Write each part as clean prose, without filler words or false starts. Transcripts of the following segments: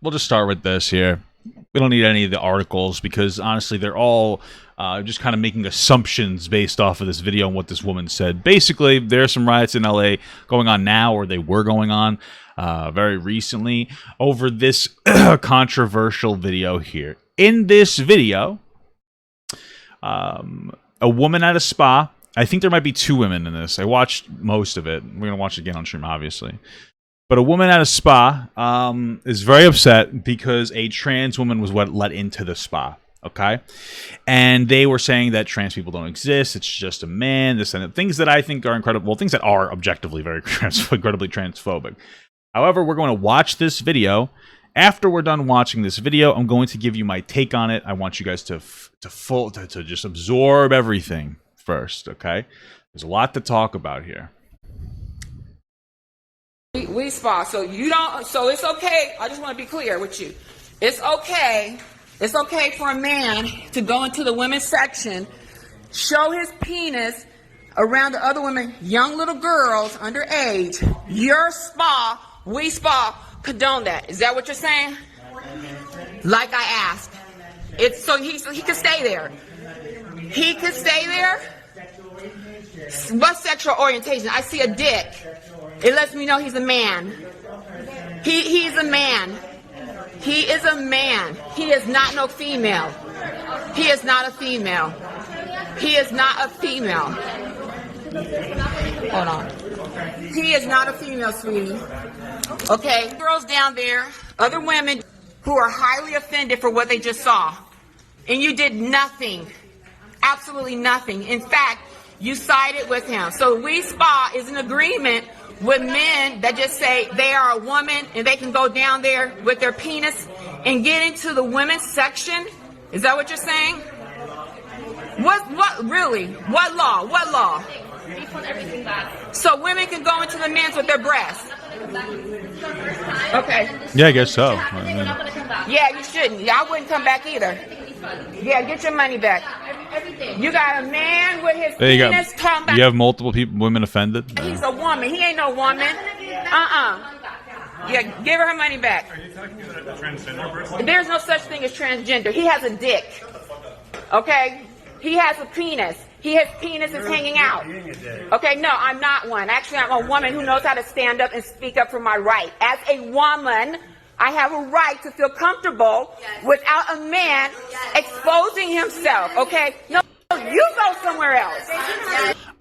we'll just start with this here. We don't need any of the articles because honestly, they're all just kind of making assumptions based off of this video and what this woman said. Basically, there are some riots in LA going on now, or they were going on very recently, over this controversial video here. In this video, a woman at a spa. I think there might be two women in this. I watched most of it. We're going to watch it again on stream, obviously. But a woman at a spa is very upset because a trans woman was let into the spa, okay? And they were saying that trans people don't exist. It's just a man, this and that. Things that I think are incredible. Well, things that are objectively very incredibly transphobic. However, we're going to watch this video. After we're done watching this video, I'm going to give you my take on it. I want you guys to just absorb everything first, okay? There's a lot to talk about here. We spa, so you don't, so it's okay. I just want to be clear with you. It's okay for a man to go into the women's section, show his penis around the other women, young little girls underage. Your spa, we spa, condone that. Is that what you're saying? Like I asked. It's so he can stay there. He can stay there. What sexual orientation? I see a dick. It lets me know he's a man. He's a man. He is a man. He is not no female. He is not a female. He is not a female. Hold on. He is not a female, sweetie. Okay, girls down there, other women who are highly offended for what they just saw. And you did nothing. Absolutely nothing. In fact, you sided with him. So We Spa is in agreement with men that just say they are a woman and they can go down there with their penis and get into the women's section. Is that what you're saying? What really? What law? What law? We put everything back. So women can go into the men's with their breasts. Okay. Yeah, I guess so. We're not gonna come back. Yeah, you shouldn't. Yeah, I wouldn't come back either. Yeah, get your money back. Everything. You got a man with his There you go. penis talking about You have multiple women offended. he's a woman. He ain't no woman. Yeah, give her money back. Are you talking about a transgender person? There's no such thing as transgender. He has a dick. Okay? He has a penis. His penis is hanging out. Okay, no, I'm not one. Actually, I'm a woman who knows how to stand up and speak up for my right. As a woman, I have a right to feel comfortable without a man exposing himself. Okay? No, you go somewhere else.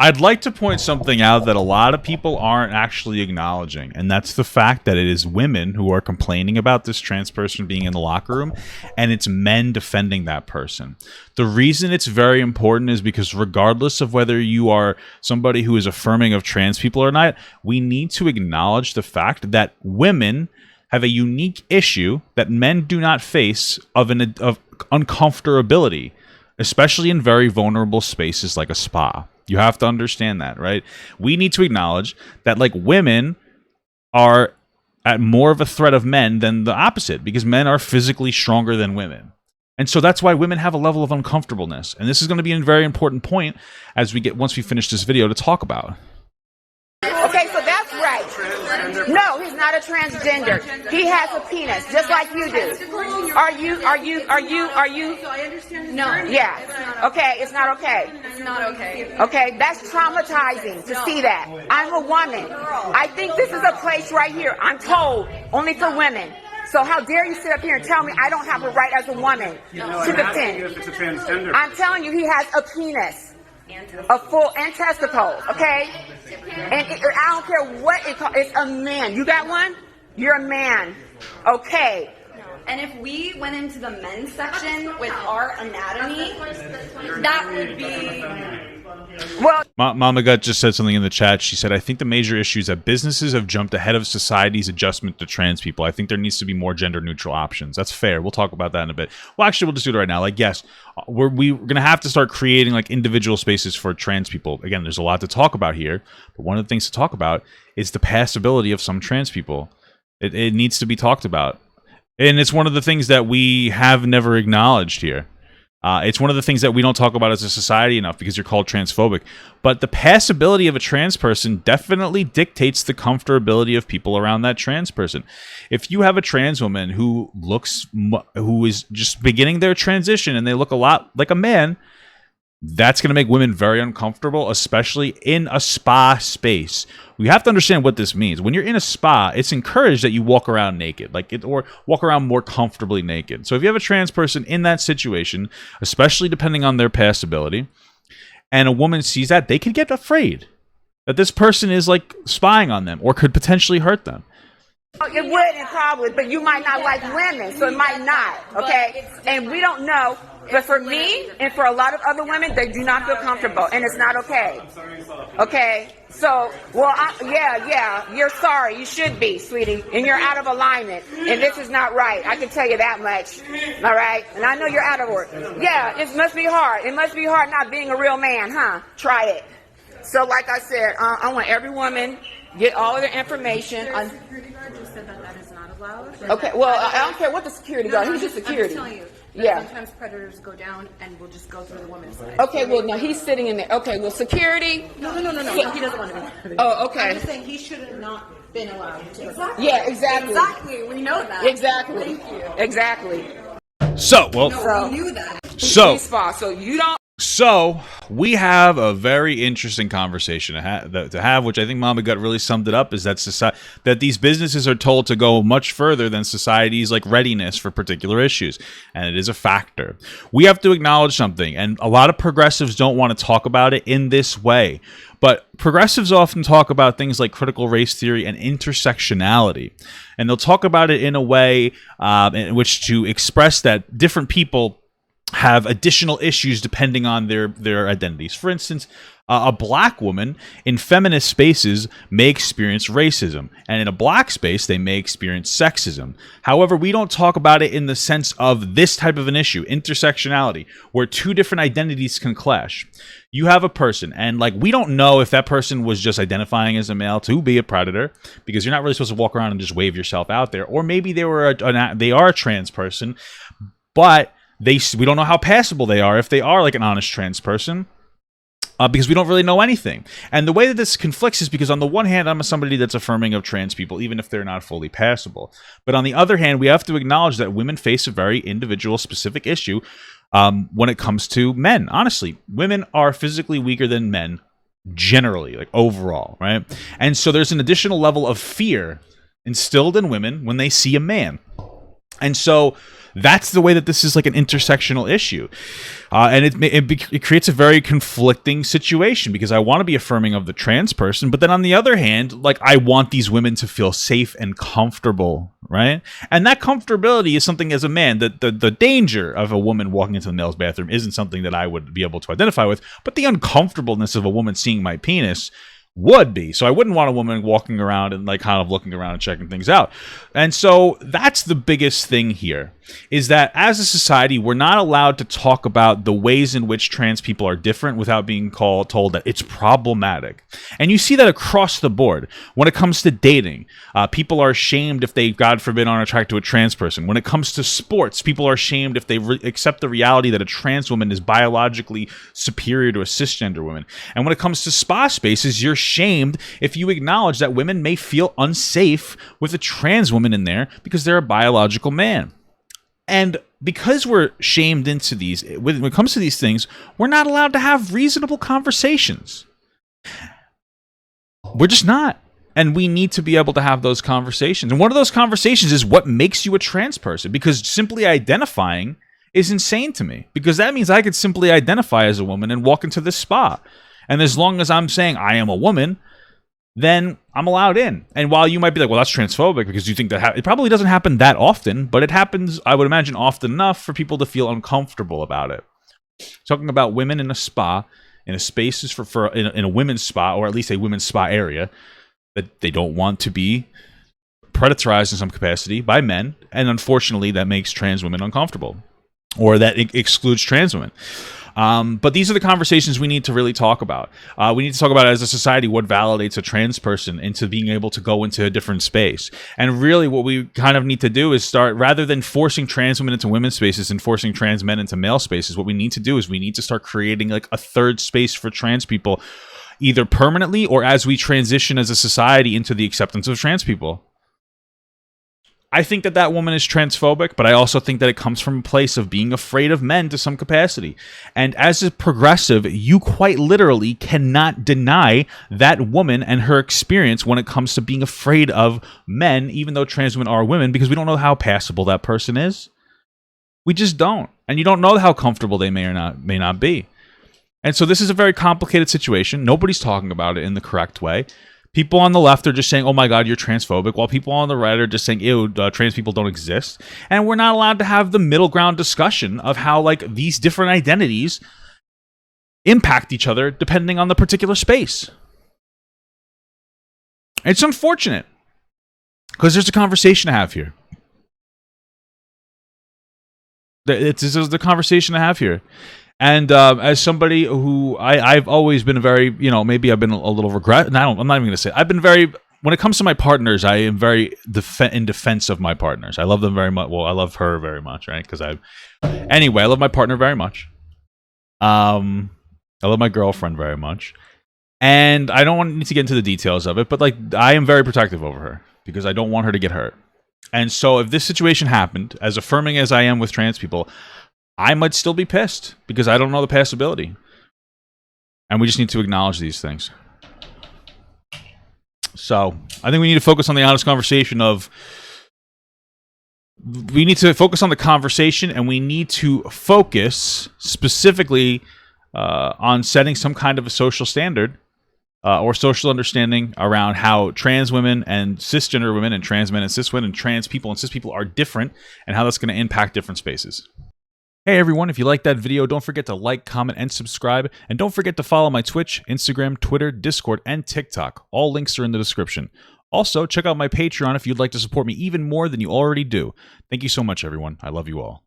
I'd like to point something out that a lot of people aren't actually acknowledging, and that's the fact that it is women who are complaining about this trans person being in the locker room, and it's men defending that person. The reason it's very important is because regardless of whether you are somebody who is affirming of trans people or not, we need to acknowledge the fact that women have a unique issue that men do not face of uncomfortability, especially in very vulnerable spaces like a spa. You have to understand that, right? We need to acknowledge that, like, women are at more of a threat of men than the opposite, because men are physically stronger than women. And so that's why women have a level of uncomfortableness. And this is going to be a very important point as we get, once we finish this video, to talk about. Okay, so that's right. No, he's not a transgender. He has a penis, just like you do. Are you? So I understand. No. Yeah. Okay, it's not okay. It's not okay. Okay, that's traumatizing to see that. I'm a woman. I think this is a place right here, I'm told, only for women. So how dare you sit up here and tell me I don't have a right as a woman to defend? If it's a transgender. I'm telling you, he has a penis. A full and testicles, okay? And I don't care what it calls. It's a man. You got one? You're a man. Okay. And if we went into the men's section with our anatomy, that would be. Well, Mama Gut just said something in the chat. She said, I think the major issue is that businesses have jumped ahead of society's adjustment to trans people. I think there needs to be more gender neutral options. That's fair. We'll talk about that in a bit. Well, actually, we'll just do it right now. Like, yes, we're going to have to start creating like individual spaces for trans people. Again, there's a lot to talk about here, but one of the things to talk about is the passability of some trans people. It needs to be talked about. And it's one of the things that we have never acknowledged here. It's one of the things that we don't talk about as a society enough because you're called transphobic. But the passability of a trans person definitely dictates the comfortability of people around that trans person. If you have a trans woman who is just beginning their transition and they look a lot like a man, that's going to make women very uncomfortable, especially in a spa space. We have to understand what this means. When you're in a spa, it's encouraged that you walk around naked, or walk around more comfortably naked. So if you have a trans person in that situation, especially depending on their passability, and a woman sees that, they could get afraid that this person is like spying on them or could potentially hurt them. It would probably, but you might not like women, so it might not, okay? And we don't know. But for me and for a lot of other women, they do not feel comfortable, and it's not okay. Okay? So, well, yeah, you're sorry. You should be, sweetie. And you're out of alignment. And this is not right. I can tell you that much. All right? And I know you're out of order. Yeah, it must be hard. It must be hard not being a real man, huh? Try it. So, like I said, I want every woman get all of their information. The security guard just said that is not allowed. Okay, well, I don't care what the security guard. He's just security. I'm telling you. Yeah. Sometimes predators go down and will just go through the woman's side. Okay, well, no, he's sitting in there. Okay, well, security. No. He doesn't want to be. Oh, okay. I'm just saying he should have not been allowed to. Exactly. Yeah, exactly. Exactly. We know that. Exactly. Thank you. Exactly. So, well, No, we knew that. So you don't. So we have a very interesting conversation to have, which I think Mama Gut really summed it up, is that that these businesses are told to go much further than society's like readiness for particular issues, and it is a factor. We have to acknowledge something, and a lot of progressives don't want to talk about it in this way, but progressives often talk about things like critical race theory and intersectionality, and they'll talk about it in a way in which to express that different people have additional issues depending on their identities. For instance, a black woman in feminist spaces may experience racism, and in a black space, they may experience sexism. However, we don't talk about it in the sense of this type of an issue, intersectionality, where two different identities can clash. You have a person, and like we don't know if that person was just identifying as a male to be a predator, because you're not really supposed to walk around and just wave yourself out there, or maybe they are a trans person, but we don't know how passable they are if they are like an honest trans person, because we don't really know anything. And the way that this conflicts is because on the one hand, I'm somebody that's affirming of trans people, even if they're not fully passable. But on the other hand, we have to acknowledge that women face a very individual, specific issue when it comes to men. Honestly, women are physically weaker than men, generally, like overall, right? And so there's an additional level of fear instilled in women when they see a man. And so that's the way that this is like an intersectional issue. And it creates a very conflicting situation, because I want to be affirming of the trans person, but then on the other hand, like I want these women to feel safe and comfortable, right? And that comfortability is something as a man, that the danger of a woman walking into the male's bathroom isn't something that I would be able to identify with, but the uncomfortableness of a woman seeing my penis would be. So I wouldn't want a woman walking around and like kind of looking around and checking things out. And so that's the biggest thing here, is that as a society, we're not allowed to talk about the ways in which trans people are different without being told that it's problematic. And you see that across the board. When it comes to dating, people are shamed if they, God forbid, aren't attracted to a trans person. When it comes to sports, people are shamed if they accept the reality that a trans woman is biologically superior to a cisgender woman. And when it comes to spa spaces, you're shamed if you acknowledge that women may feel unsafe with a trans woman in there because they're a biological man. And because we're shamed into these, when it comes to these things, we're not allowed to have reasonable conversations. We're just not. And we need to be able to have those conversations. And one of those conversations is what makes you a trans person, because simply identifying is insane to me, because that means I could simply identify as a woman and walk into this spa. And as long as I'm saying I am a woman, then I'm allowed in. And while you might be like, well, that's transphobic because you think that it probably doesn't happen that often, but it happens, I would imagine, often enough for people to feel uncomfortable about it. Talking about women in a spa, in a spaces in a women's spa, or at least a women's spa area, that they don't want to be predatorized in some capacity by men, and unfortunately that makes trans women uncomfortable, or that it excludes trans women. But these are the conversations we need to really talk about. We need to talk about, as a society, what validates a trans person into being able to go into a different space. And really what we kind of need to do is start, rather than forcing trans women into women's spaces and forcing trans men into male spaces, what we need to do is we need to start creating like a third space for trans people, either permanently or as we transition as a society into the acceptance of trans people. I think that that woman is transphobic, but I also think that it comes from a place of being afraid of men to some capacity. And as a progressive, you quite literally cannot deny that woman and her experience when it comes to being afraid of men, even though trans women are women, because we don't know how passable that person is. We just don't. And you don't know how comfortable they may or may not be. And so this is a very complicated situation. Nobody's talking about it in the correct way. People on the left are just saying, oh my God, you're transphobic, while people on the right are just saying, ew, trans people don't exist. And we're not allowed to have the middle ground discussion of how like these different identities impact each other depending on the particular space. It's unfortunate because there's a conversation to have here. This is the conversation to have here. And as somebody who I've always been very, maybe I've been a little regret. And I'm not even going to say it. I've been very, when it comes to my partners, I am very in defense of my partners. I love them very much. Well, I love her very much, right? Anyway, I love my partner very much. I love my girlfriend very much. And I don't need to get into the details of it, but like I am very protective over her because I don't want her to get hurt. And so if this situation happened, as affirming as I am with trans people, I might still be pissed because I don't know the passability. And we just need to acknowledge these things. So I think we need to focus on the honest conversation of, we need to focus on the conversation, and we need to focus specifically on setting some kind of a social standard or social understanding around how trans women and cisgender women and trans men and cis women and trans people and cis people are different and how that's going to impact different spaces. Hey everyone, if you liked that video, don't forget to like, comment, and subscribe. And don't forget to follow my Twitch, Instagram, Twitter, Discord, and TikTok. All links are in the description. Also, check out my Patreon if you'd like to support me even more than you already do. Thank you so much, everyone. I love you all.